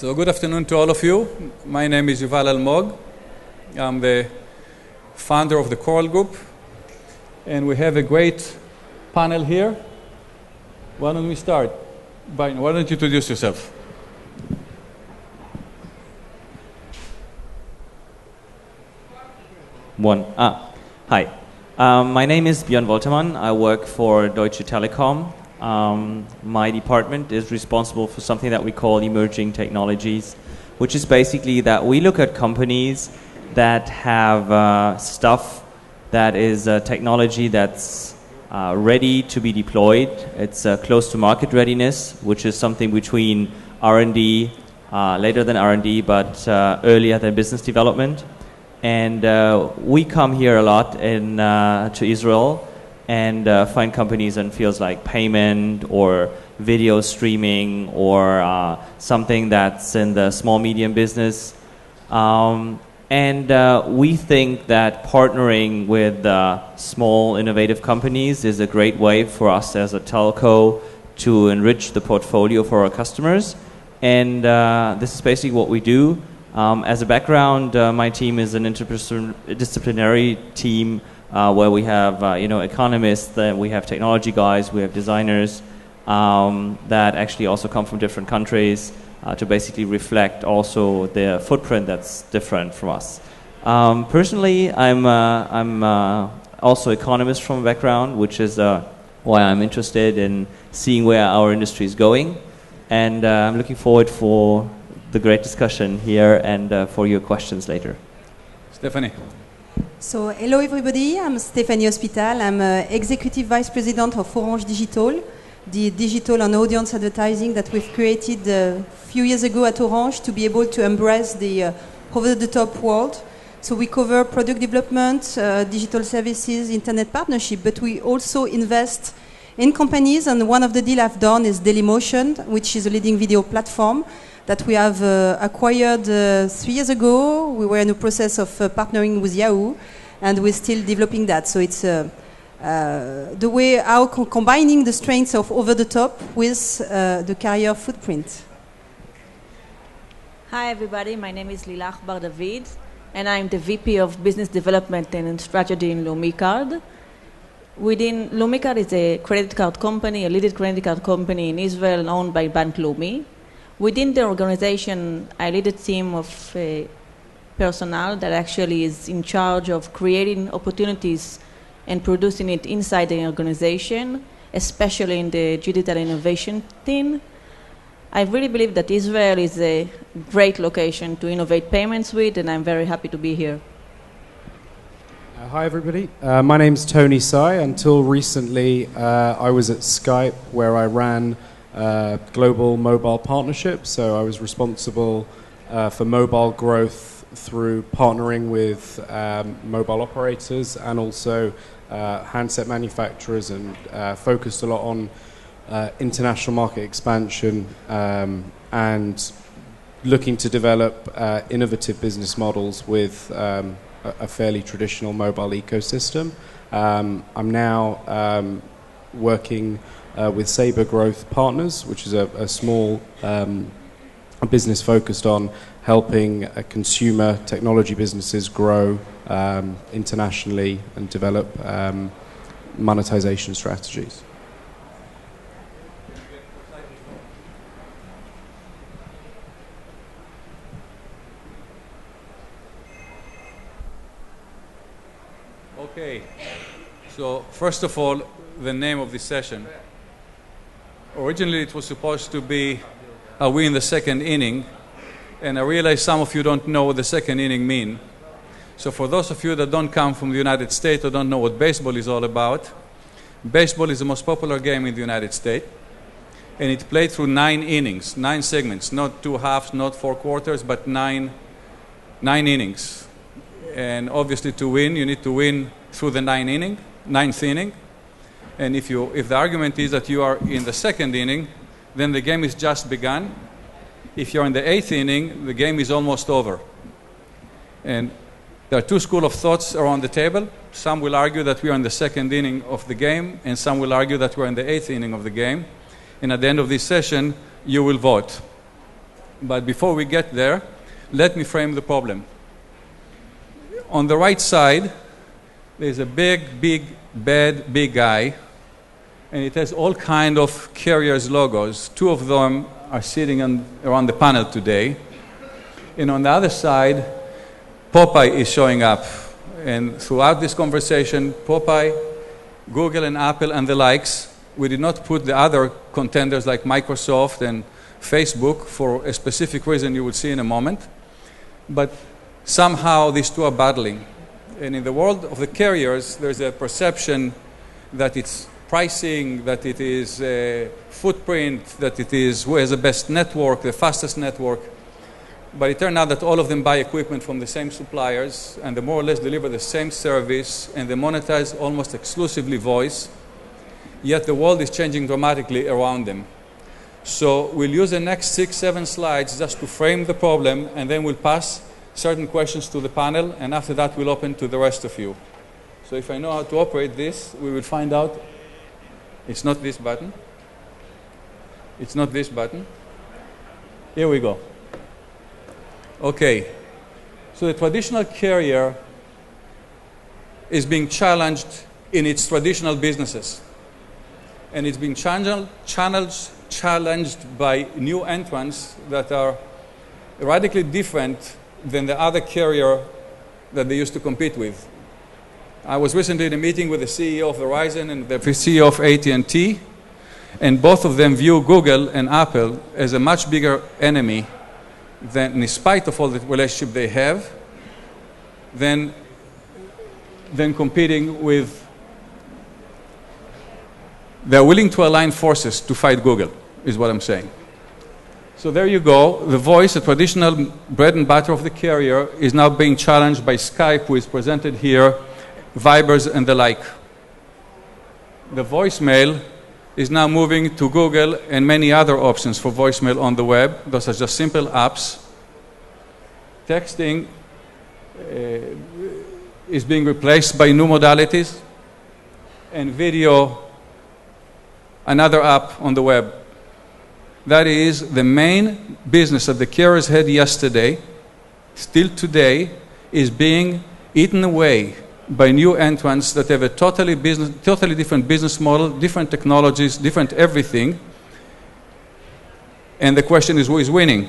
So good afternoon to all of you. My name is Yuval Almog. I'm the founder of the Coral Group, and we have a great panel here. Why don't we start? Bjoern, why don't you introduce yourself? Hi. My name is Bjoern Woltermann. I work for Deutsche Telekom. My department is responsible for something that we call emerging technologies, which is basically that we look at companies that have stuff that is technology that's ready to be deployed. It's close to market readiness, which is something between R&D, later than R&D, but earlier than business development. And we come here a lot to Israel and find companies in fields like payment or video streaming or something that's in the small medium business. And we think that partnering with small innovative companies is a great way for us as a telco to enrich the portfolio for our customers. And this is basically what we do. As a background, my team is an interdisciplinary team where we have economists, we have technology guys, we have designers that actually also come from different countries to basically reflect also their footprint that's different from us. Personally, I'm also economist from a background, which is why I'm interested in seeing where our industry is going, and I'm looking forward for the great discussion here and for your questions later. Stephanie. So, hello everybody, I'm Stephanie Hospital. I'm Executive Vice President of Orange Digital, the digital and audience advertising that we've created a few years ago at Orange to be able to embrace the over-the-top world. So we cover product development, digital services, internet partnership, but we also invest in companies, and one of the deals I've done is Dailymotion, which is a leading video platform that we have acquired 3 years ago. We were in the process of partnering with Yahoo, and we're still developing that. So it's the way how combining the strengths of over-the-top with the carrier footprint. Hi everybody, my name is Lilach Bar David, and I'm the VP of Business Development and Strategy in Leumi Card. Within Leumi Card is a credit card company, a leading credit card company in Israel owned by Bank Leumi. Within the organization, I lead a team of personnel that actually is in charge of creating opportunities and producing it inside the organization, especially in the digital innovation team. I really believe that Israel is a great location to innovate payments with, and I'm very happy to be here. Hi everybody, my name's Tony Saigh. Until recently, I was at Skype where I ran global mobile partnership. So I was responsible for mobile growth through partnering with mobile operators and also handset manufacturers, and focused a lot on international market expansion and looking to develop innovative business models with a fairly traditional mobile ecosystem. I'm now working with Saigh Growth Partners, which is a small business focused on helping consumer technology businesses grow internationally and develop monetization strategies. Okay, so first of all, the name of this session. Originally it was supposed to be Are we in the second inning? And I realize some of you don't know what the second inning mean. So for those of you that don't come from the United States or don't know what baseball is all about, baseball is the most popular game in the United States, and it played through 9 innings, 9 segments, not 2 halves, not 4 quarters, but 9 innings. And obviously to win, you need to win through the 9th inning. And if the argument is that you are in the second inning, then the game is just begun. If you're in the 8th inning, the game is almost over. And there are 2 schools of thoughts around the table. Some will argue that we are in the second inning of the game, and some will argue that we're in the 8th inning of the game. And at the end of this session, you will vote. But before we get there, let me frame the problem. On the right side, there's a big, bad, big guy, and it has all kind of carriers logos. Two of them are sitting around the panel today. And on the other side, Popeye is showing up. And throughout this conversation, Popeye, Google and Apple and the likes, we did not put the other contenders like Microsoft and Facebook for a specific reason you will see in a moment. But somehow these two are battling. And in the world of the carriers, there's a perception that it's pricing, that it is a footprint, that it is who has the best network, the fastest network. But it turned out that all of them buy equipment from the same suppliers, and they more or less deliver the same service, and they monetize almost exclusively voice. Yet the world is changing dramatically around them. So we'll use the next 6, 7 slides just to frame the problem, and then we'll pass certain questions to the panel, and after that we'll open to the rest of you. So if I know how to operate this, we will find out. It's not this button. It's not this button. Here we go. Okay. So the traditional carrier is being challenged in its traditional businesses. And it's being challenged by new entrants that are radically different than the other carrier that they used to compete with. I was recently in a meeting with the CEO of Verizon and the CEO of AT&T, and both of them view Google and Apple as a much bigger enemy than, in spite of all the relationship they have, than competing with. They're willing to align forces to fight Google, is what I'm saying. So there you go. The voice, the traditional bread and butter of the carrier, is now being challenged by Skype, who is presented here, Vibers and the like. The voicemail is now moving to Google and many other options for voicemail on the web. Those are just simple apps. Texting is being replaced by new modalities, and video, another app on the web. That is the main business that the carriers had yesterday, still today, is being eaten away by new entrants that have a totally different business model, different technologies, different everything. And the question is, who is winning?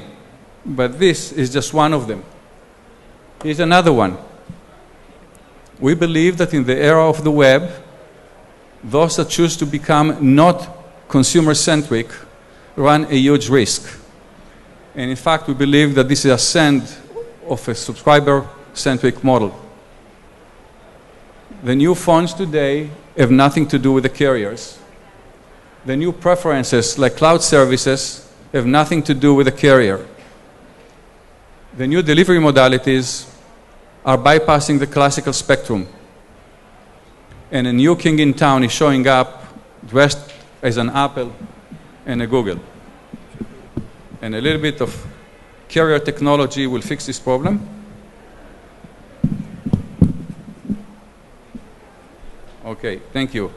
But this is just one of them. Here's another one. We believe that in the era of the web, those that choose to become not consumer-centric run a huge risk. And in fact, we believe that this is a ascent of a subscriber-centric model. The new phones today have nothing to do with the carriers. The new preferences, like cloud services, have nothing to do with the carrier. The new delivery modalities are bypassing the classical spectrum. And a new king in town is showing up dressed as an Apple and a Google. And a little bit of carrier technology will fix this problem. Okay, thank you.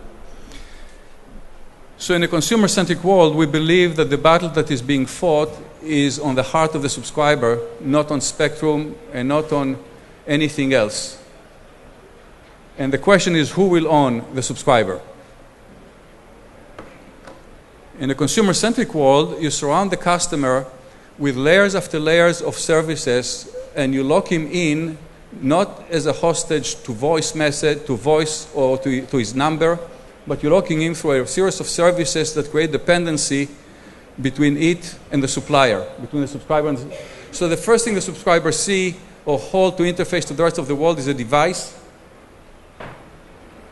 So in a consumer-centric world, we believe that the battle that is being fought is on the heart of the subscriber, not on spectrum and not on anything else. And the question is, who will own the subscriber? In a consumer-centric world, you surround the customer with layers after layers of services, and you lock him in not as a hostage to voice message, to voice or to his number, but you're locking him through a series of services that create dependency between it and the supplier, between the subscriber and so the first thing the subscribers see or hold to interface to the rest of the world is a device.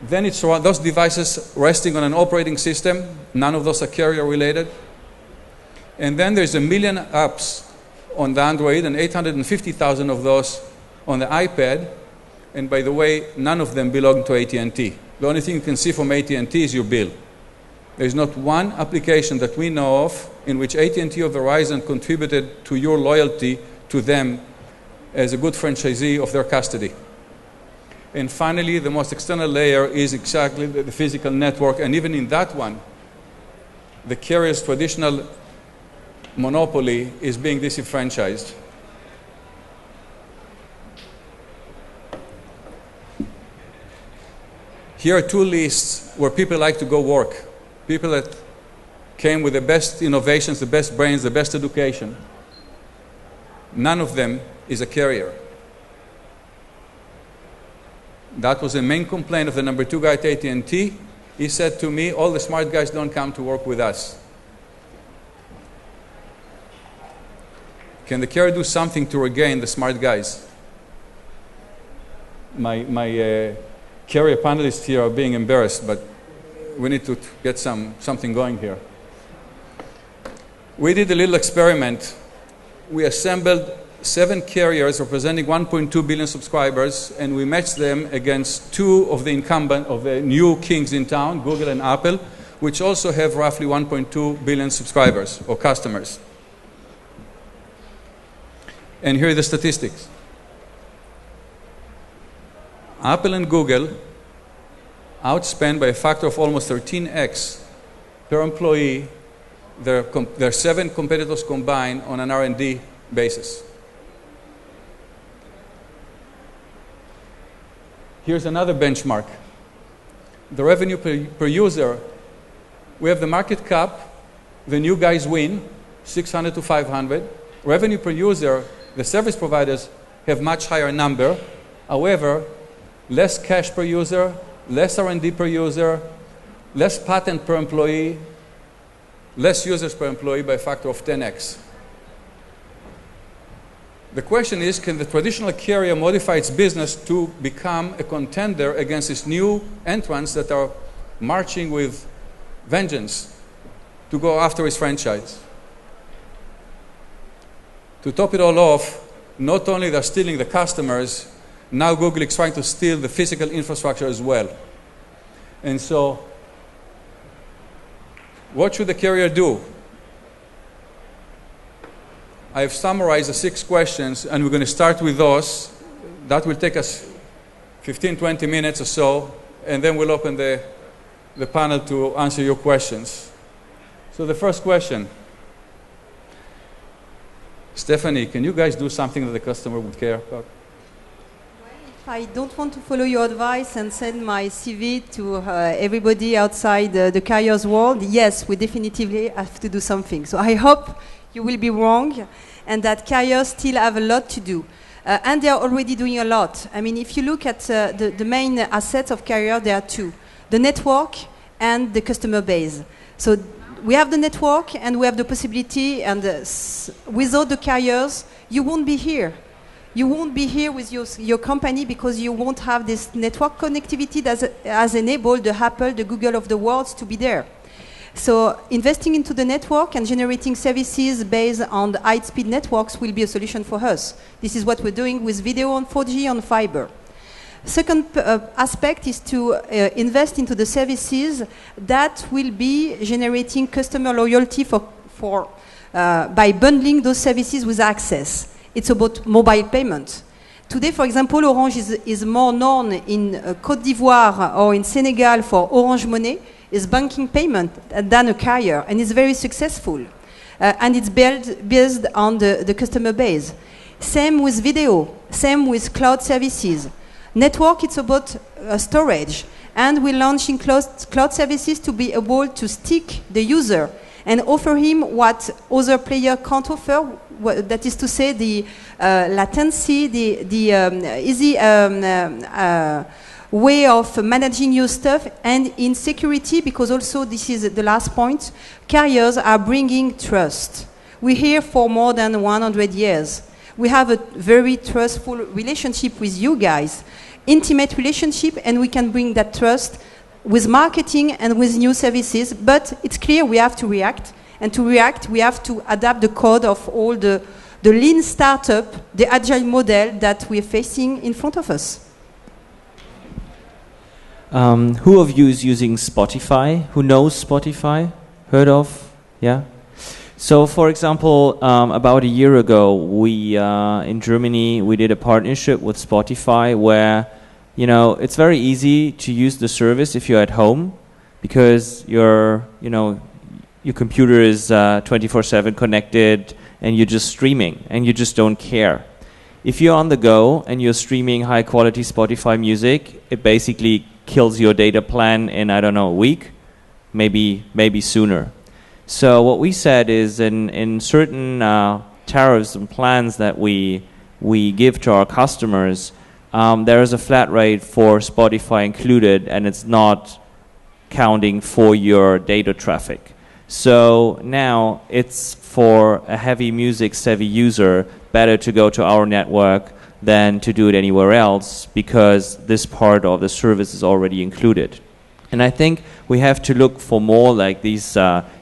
Then it's those devices resting on an operating system. None of those are carrier related. And then there's 1 million apps on the Android and 850,000 of those on the iPad. And by the way, none of them belong to AT&T. The only thing you can see from AT&T is your bill. There's not one application that we know of in which AT&T or Verizon contributed to your loyalty to them as a good franchisee of their custody. And finally, the most external layer is exactly the physical network. And even in that one, the carrier's traditional monopoly is being disenfranchised. Here are two lists where people like to go work. People that came with the best innovations, the best brains, the best education. None of them is a carrier. That was the main complaint of the number 2 guy at AT&T. He said to me, all the smart guys don't come to work with us. Can the carrier do something to regain the smart guys? My carrier panelists here are being embarrassed, but we need to get something going here. We did a little experiment. We assembled 7 carriers representing 1.2 billion subscribers, and we matched them against 2 of the new kings in town, Google and Apple, which also have roughly 1.2 billion subscribers or customers. And here are the statistics. Apple and Google outspend by a factor of almost 13x per employee their 7 competitors combined on an R&D basis. Here's another benchmark. The revenue per user, we have the market cap, the new guys win, 600 to 500. Revenue per user, the service providers have much higher number. However, less cash per user, less R&D per user, less patent per employee, less users per employee by a factor of 10x. The question is, can the traditional carrier modify its business to become a contender against these new entrants that are marching with vengeance to go after its franchise? To top it all off, not only they're stealing the customers, now Google is trying to steal the physical infrastructure as well. And so, what should the carrier do? I have summarized the 6 questions, and we're going to start with those. That will take us 15, 20 minutes or so, and then we'll open the panel to answer your questions. So the first question. Stephanie, can you guys do something that the customer would care about? If I don't want to follow your advice and send my CV to everybody outside the carrier's world, yes, we definitively have to do something. So I hope you will be wrong and that carriers still have a lot to do. And they are already doing a lot. I mean, if you look at the main assets of carrier, there are 2. The network and the customer base. So we have the network and we have the possibility, and without the carriers, you won't be here. You won't be here with your company because you won't have this network connectivity that has enabled the Apple, the Google of the world to be there. So investing into the network and generating services based on the high-speed networks will be a solution for us. This is what we're doing with video on 4G on fiber. Second aspect is to invest into the services that will be generating customer loyalty by bundling those services with access. It's about mobile payment. Today, for example, Orange is more known in Côte d'Ivoire or in Senegal for Orange Money, is banking payment than a carrier, and it's very successful. And it's based on the customer base. Same with video, same with cloud services. Network, it's about storage. And we're launching cloud services to be able to stick the user and offer him what other players can't offer. That is to say, the latency, the easy way of managing your stuff, and in security, because also this is the last point, carriers are bringing trust. We're here for more than 100 years. We have a very trustful relationship with you guys, intimate relationship, and we can bring that trust with marketing and with new services, but it's clear we have to react, and to react we have to adapt the code of all the lean startup, the agile model that we're facing in front of us. Who of you is using Spotify? Who knows Spotify? Heard of? Yeah? So, for example, about a year ago, we in Germany, we did a partnership with Spotify where, you know, it's very easy to use the service if you're at home because you're, you know, your computer is 24/7 connected and you're just streaming and you just don't care. If you're on the go and you're streaming high quality Spotify music, it basically kills your data plan in, I don't know, a week, maybe sooner. So what we said is in certain tariffs and plans that we give to our customers, there is a flat rate for Spotify included, and it's not counting for your data traffic. So now it's for a heavy music savvy user better to go to our network than to do it anywhere else, because this part of the service is already included. And I think we have to look for more like these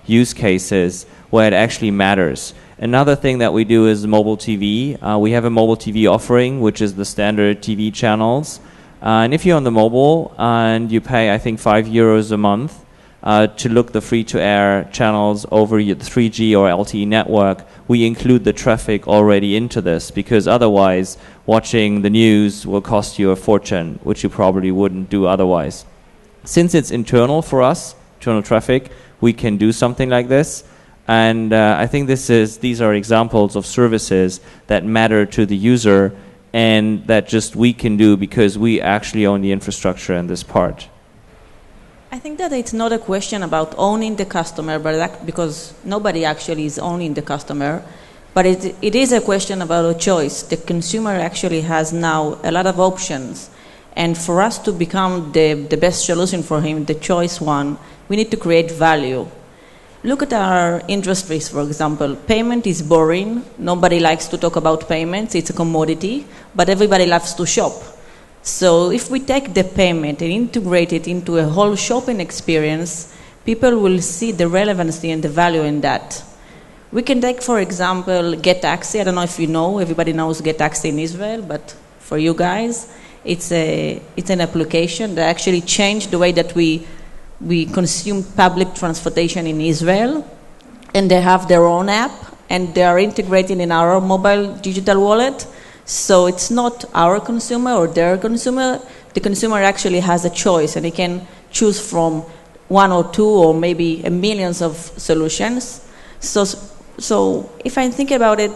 use cases where it actually matters. Another thing that we do is mobile TV. We have a mobile TV offering, which is the standard TV channels. And if you're on the mobile and you pay, I think, €5 a month to look the free-to-air channels over your 3G or LTE network, we include the traffic already into this, because otherwise watching the news will cost you a fortune, which you probably wouldn't do otherwise. Since it's internal for us, internal traffic, we can do something like this. And I think these are examples of services that matter to the user and that just we can do because we actually own the infrastructure in this part. I think that it's not a question about owning the customer, but because nobody actually is owning the customer, but it is a question about a choice. The consumer actually has now a lot of options, and for us to become the best solution for him, the choice one, we need to create value. Look at our industries, for example. Payment is boring. Nobody likes to talk about payments. It's a commodity, but everybody loves to shop. So if we take the payment and integrate it into a whole shopping experience, people will see the relevancy and the value in that. We can take, for example, Get Taxi. I don't know if you know, everybody knows Get Taxi in Israel, but for you guys, it's an application that actually changed the way that we consume public transportation in Israel, and they have their own app, and they are integrating in our mobile digital wallet. So it's not our consumer or their consumer. The consumer actually has a choice, and he can choose from one or two or maybe millions of solutions. So if I think about it,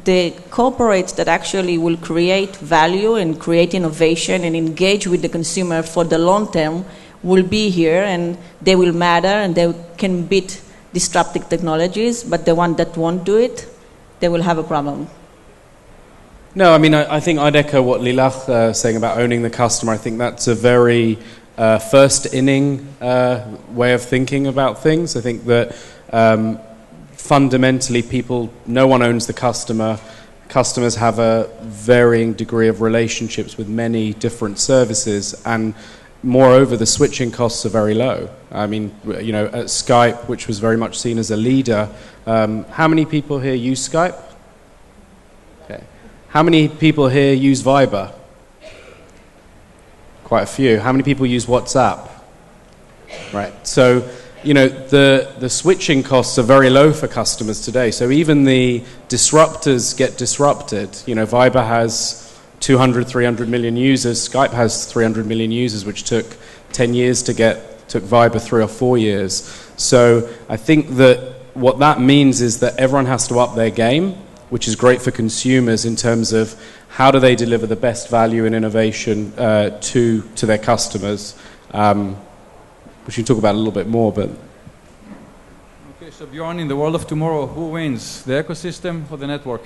the corporates that actually will create value and create innovation and engage with the consumer for the long term will be here, and they will matter, and they can beat disruptive technologies, but the one that won't do it, they will have a problem. No, I mean, I think I'd echo what Lilach saying about owning the customer. I think that's a very first inning way of thinking about things. I think that fundamentally no one owns the customer. Customers have a varying degree of relationships with many different services, and moreover, the switching costs are very low. I mean, you know, at Skype, which was very much seen as a leader, how many people here use Skype? Okay. How many people here use Viber? Quite a few. How many people use WhatsApp? Right. So, you know, the switching costs are very low for customers today. So even the disruptors get disrupted. You know, Viber has 200, 300 million users. Skype has 300 million users, which took 10 years to get, took Viber 3 or 4 years. So I think that what that means is that everyone has to up their game, which is great for consumers in terms of how do they deliver the best value and innovation to their customers, which you can talk about a little bit more. But okay, so Bjoern, in the world of tomorrow, who wins, the ecosystem or the network?